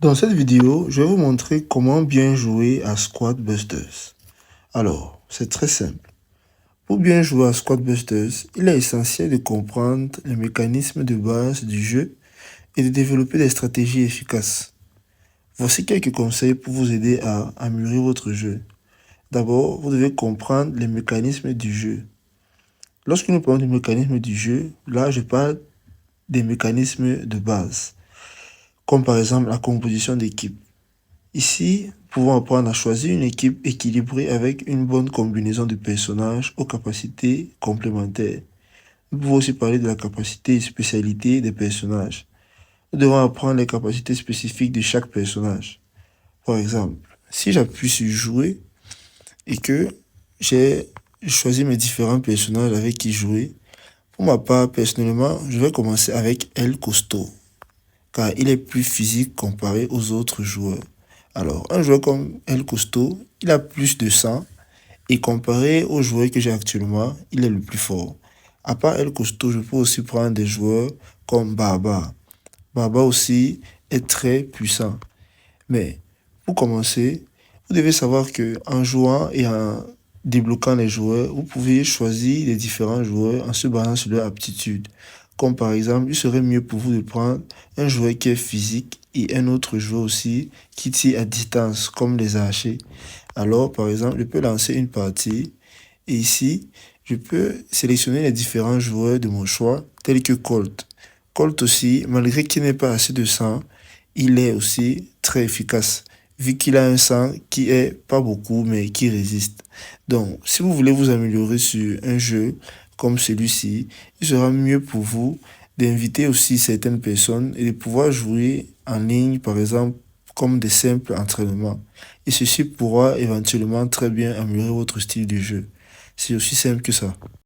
Dans cette vidéo, je vais vous montrer comment bien jouer à Squad Busters. Alors, c'est très simple. Pour bien jouer à Squad Busters, il est essentiel de comprendre les mécanismes de base du jeu et de développer des stratégies efficaces. Voici quelques conseils pour vous aider à améliorer votre jeu. D'abord, vous devez comprendre les mécanismes du jeu. Lorsque nous parlons du mécanisme du jeu, là je parle des mécanismes de base, comme par exemple la composition d'équipe. Ici, nous pouvons apprendre à choisir une équipe équilibrée avec une bonne combinaison de personnages aux capacités complémentaires. Nous pouvons aussi parler de la capacité et spécialité des personnages. Nous devons apprendre les capacités spécifiques de chaque personnage. Par exemple, si j'appuie sur jouer et que j'ai choisi mes différents personnages avec qui jouer, pour ma part, personnellement, je vais commencer avec El Costaud, car il est plus physique comparé aux autres joueurs. Alors, un joueur comme El Costaud, il a plus de sang et comparé aux joueurs que j'ai actuellement, il est le plus fort. À part El Costaud, je peux aussi prendre des joueurs comme Baba. Baba aussi est très puissant. Mais pour commencer, vous devez savoir que en jouant et en débloquant les joueurs, vous pouvez choisir les différents joueurs en se basant sur leur aptitude. Comme par exemple, il serait mieux pour vous de prendre un joueur qui est physique et un autre joueur aussi qui tire à distance, comme les archers. Alors, par exemple, je peux lancer une partie et ici, je peux sélectionner les différents joueurs de mon choix, tels que Colt. Colt aussi, malgré qu'il n'ait pas assez de sang, il est aussi très efficace, vu qu'il a un sang qui est pas beaucoup, mais qui résiste. Donc, si vous voulez vous améliorer sur un jeu comme celui-ci, il sera mieux pour vous d'inviter aussi certaines personnes et de pouvoir jouer en ligne, par exemple, comme des simples entraînements. Et ceci pourra éventuellement très bien améliorer votre style de jeu. C'est aussi simple que ça.